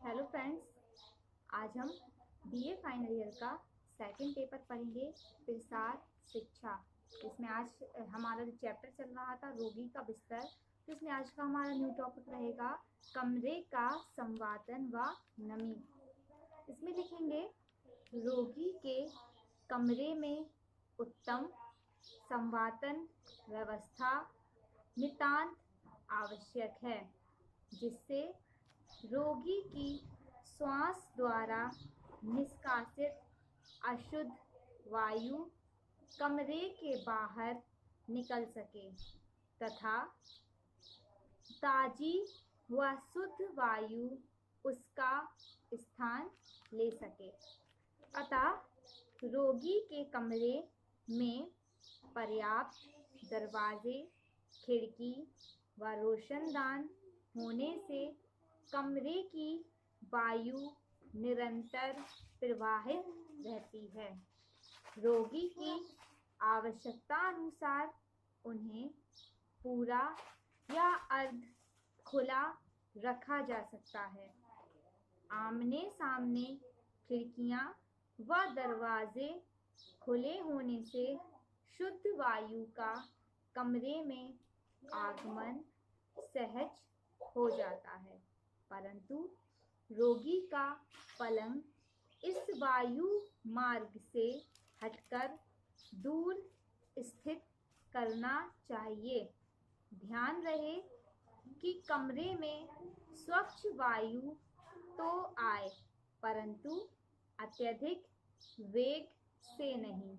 Hello friends, आज हम BA final year का सेकंड पेपर पढ़ेंगे प्रसार शिक्षा। इसमें आज हमारा जो चैप्टर चल रहा था रोगी का बिस्तर, तो इसमें आज का हमारा न्यू टॉपिक रहेगा कमरे का संवातन व नमी। इसमें लिखेंगे रोगी के कमरे में उत्तम संवातन व्यवस्था नितांत आवश्यक है, जिससे रोगी की श्वास द्वारा निष्कासित अशुद्ध वायु कमरे के बाहर निकल सके तथा ताजी व शुद्ध वायु उसका स्थान ले सके। अतः रोगी के कमरे में पर्याप्त दरवाजे, खिड़की व रोशनदान होने से कमरे की वायु निरंतर प्रवाहित रहती है। रोगी की आवश्यकता अनुसार उन्हें पूरा या अर्ध खुला रखा जा सकता है। आमने सामने खिड़कियां व दरवाजे खुले होने से शुद्ध वायु का कमरे में आगमन सहज हो जाता है, परंतु रोगी का पलंग इस वायु मार्ग से हटकर दूर स्थित करना चाहिए। ध्यान रहे कि कमरे में स्वच्छ वायु तो आए, परंतु अत्यधिक वेग से नहीं।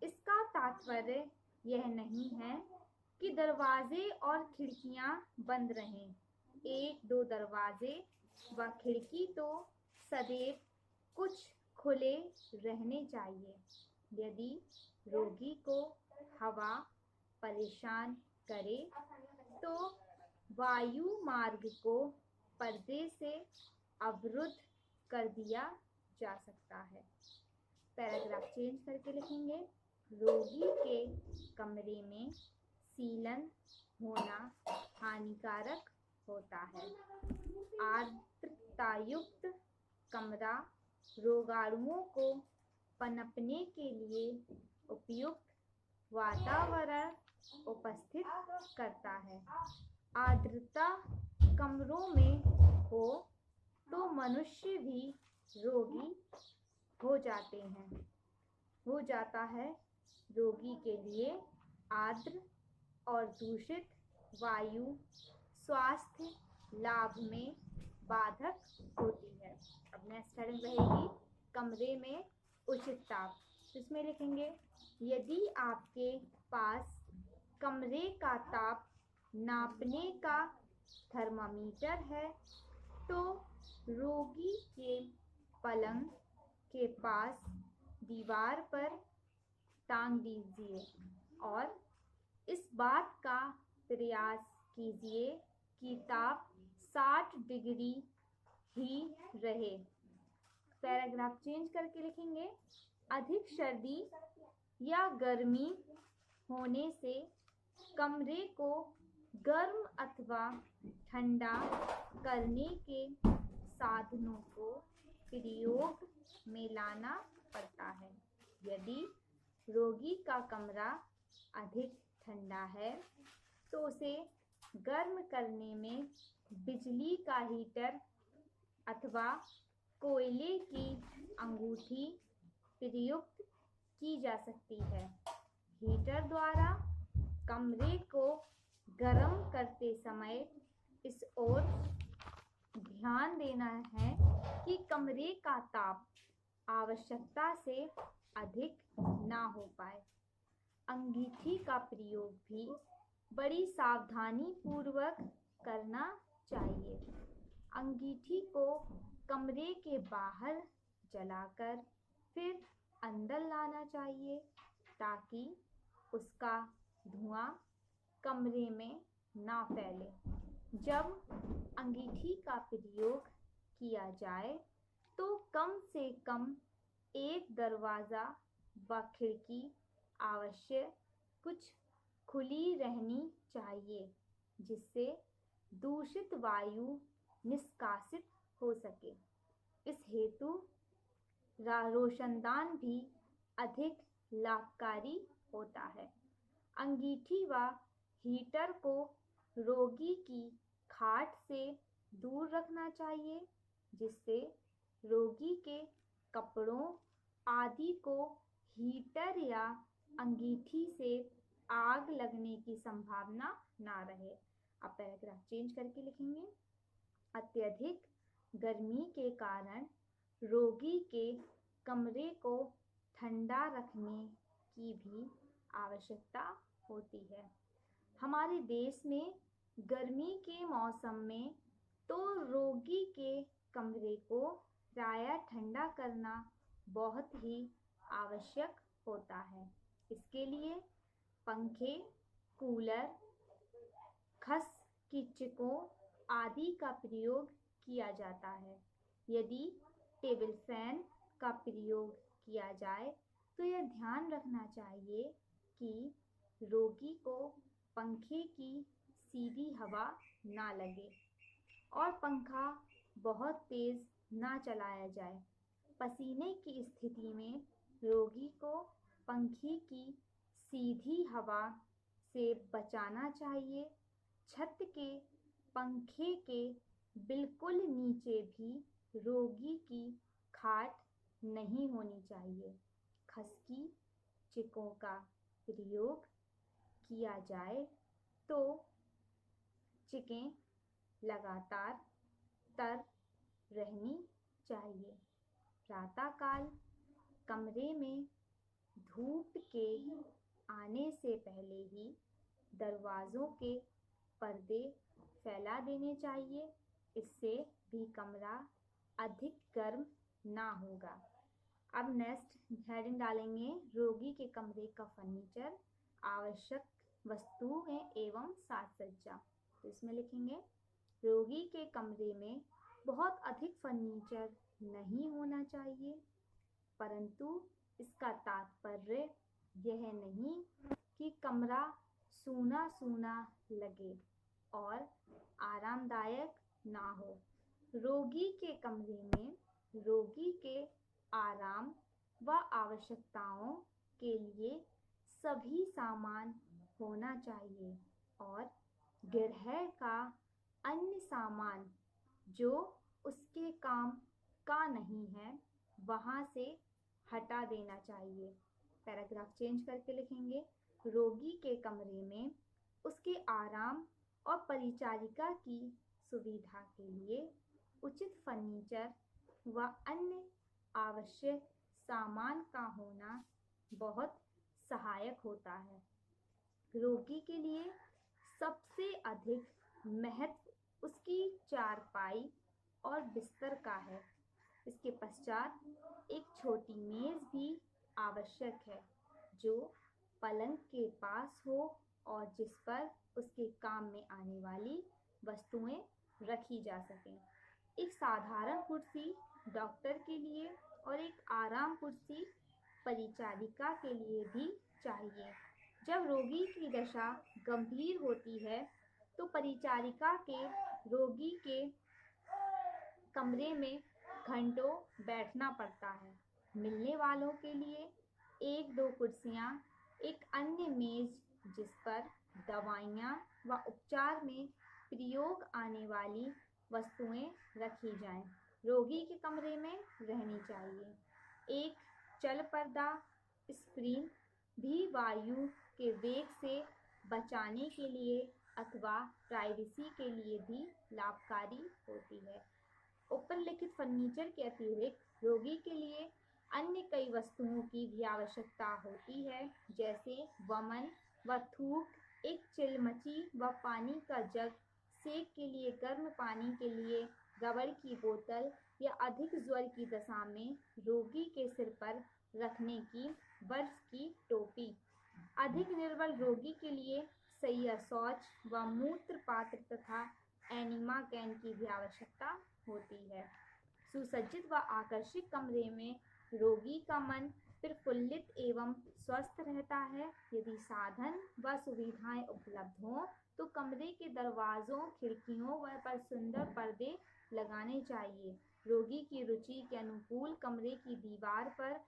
इसका तात्पर्य यह नहीं है कि दरवाजे और खिड़कियां बंद रहें। एक दो दरवाजे व खिड़की तो सदैव कुछ खुले रहने चाहिए। यदि रोगी को हवा परेशान करे तो वायु मार्ग को पर्दे से अवरुद्ध कर दिया जा सकता है। पैराग्राफ चेंज करके लिखेंगे, रोगी के कमरे में सीलन होना हानिकारक होता है। आर्द्रतायुक्त कमरा रोगाणुओं को पनपने के लिए उपयुक्त वातावरण उपस्थित करता है। आर्द्रता कमरों में हो तो मनुष्य भी रोगी हो जाता है। रोगी के लिए आर्द्र और दूषित वायु स्वास्थ्य लाभ में बाधक होती है। अब नेक्स्ट हेडिंग रहेगी कमरे में उचित ताप। इसमें लिखेंगे, यदि आपके पास कमरे का ताप नापने का थर्मामीटर है तो रोगी के पलंग के पास दीवार पर टांग दीजिए और इस बात का प्रयास कीजिए कि ताप 60 डिग्री ही रहे। पैराग्राफ चेंज करके लिखेंगे, अधिक सर्दी या गर्मी होने से कमरे को गर्म अथवा ठंडा करने के साधनों को प्रयोग में लाना पड़ता है। यदि रोगी का कमरा अधिक ठंडा है तो उसे गर्म करने में बिजली का हीटर अथवा कोयले की अंगूठी प्रयुक्त की जा सकती है। हीटर द्वारा कमरे को गर्म करते समय इस ओर ध्यान देना है कि कमरे का ताप आवश्यकता से अधिक ना हो पाए। अंगीठी का प्रयोग भी बड़ी सावधानी पूर्वक करना चाहिए। अंगीठी को कमरे के बाहर जलाकर फिर अंदर लाना चाहिए ताकि उसका धुआं कमरे में ना फैले। जब अंगीठी का प्रयोग किया जाए तो कम से कम एक दरवाज़ा व खिड़की अवश्य कुछ खुली रहनी चाहिए, जिससे दूषित वायु निष्कासित हो सके। इस हेतु रोशनदान भी अधिक लाभकारी होता है। अंगीठी व हीटर को रोगी की खाट से दूर रखना चाहिए, जिससे रोगी के कपड़ों आदि को हीटर या अंगीठी से आग लगने की संभावना ना रहे। अब पैराग्राफ चेंज करके लिखेंगे। अत्यधिक गर्मी के कारण रोगी के कमरे को ठंडा रखने की भी आवश्यकता होती है। हमारे देश में गर्मी के मौसम में तो रोगी के कमरे को प्रायः ठंडा करना बहुत ही आवश्यक होता है। इसके लिए पंखे, कूलर, खस की चिकों आदि का प्रयोग किया जाता है। यदि टेबल फैन का प्रयोग किया जाए तो यह ध्यान रखना चाहिए कि रोगी को पंखे की सीधी हवा ना लगे और पंखा बहुत तेज ना चलाया जाए। पसीने की स्थिति में रोगी को पंखे की सीधी हवा से बचाना चाहिए। छत के पंखे के बिल्कुल नीचे भी रोगी की खाट नहीं होनी चाहिए। खसकी चिकों का प्रयोग किया जाए तो चिकें लगातार तर रहनी चाहिए। प्रातःकाल कमरे में धूप के आने से पहले ही दरवाज़ों के पर्दे फैला देने चाहिए। इससे भी कमरा अधिक गर्म ना होगा। अब नेक्स्ट हेडिंग डालेंगे, रोगी के कमरे का फर्नीचर, आवश्यक वस्तुएं एवं साज सज्जा। तो इसमें लिखेंगे, रोगी के कमरे में बहुत अधिक फर्नीचर नहीं होना चाहिए, परंतु इसका तात्पर्य यह नहीं कि कमरा सूना सूना लगे और आरामदायक ना हो। रोगी के कमरे में रोगी के आराम व आवश्यकताओं के लिए सभी सामान होना चाहिए और गृह का अन्य सामान जो उसके काम का नहीं है वहाँ से हटा देना चाहिए। पैराग्राफ चेंज करके लिखेंगे, रोगी के कमरे में उसके आराम और परिचारिका की सुविधा के लिए उचित फर्नीचर व अन्य आवश्यक सामान का होना बहुत सहायक होता है। रोगी के लिए सबसे अधिक महत्व उसकी चारपाई और बिस्तर का है। इसके पश्चात एक छोटी मेज भी आवश्यक है जो पलंग के पास हो और जिस पर उसके काम में आने वाली वस्तुएं रखी जा सकें। एक साधारण कुर्सी डॉक्टर के लिए और एक आराम कुर्सी परिचारिका के लिए भी चाहिए। जब रोगी की दशा गंभीर होती है तो परिचारिका के रोगी के कमरे में घंटों बैठना पड़ता है। मिलने वालों के लिए एक दो कुर्सियां, एक अन्य मेज जिस पर दवाइयाँ व उपचार में प्रयोग आने वाली वस्तुएं रखी जाएं, रोगी के कमरे में रहनी चाहिए। एक चल पर्दा स्क्रीन भी वायु के वेग से बचाने के लिए अथवा प्राइवेसी के लिए भी लाभकारी होती है। उपरलिखित फर्नीचर के अतिरिक्त रोगी के लिए अन्य कई वस्तुओं की भी आवश्यकता होती है, जैसे वमन व थूक, एक चिलमची व पानी का जग, सेक के लिए गर्म पानी के लिए रबड़ की बोतल या अधिक ज्वर की दशा में रोगी के सिर पर रखने की बर्फ की टोपी। अधिक निर्बल रोगी के लिए सैया शौच व मूत्र पात्र तथा एनिमा कैन की भी आवश्यकता होती है। सुसज्जित व आकर्षक कमरे में रोगी का मन प्रफुल्लित एवं स्वस्थ रहता है। यदि साधन व सुविधाएं उपलब्ध हों तो कमरे के दरवाजों, खिड़कियों व पर सुंदर पर्दे लगाने चाहिए। रोगी की रुचि के अनुकूल कमरे की दीवार पर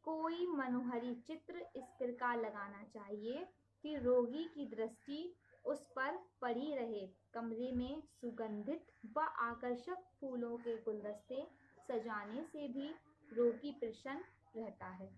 कोई मनोहरी चित्र इस प्रकार लगाना चाहिए कि रोगी की दृष्टि उस पर पड़ी रहे। कमरे में सुगंधित व आकर्षक फूलों के गुलदस्ते सजाने से भी रोगी प्रसन्न रहता है।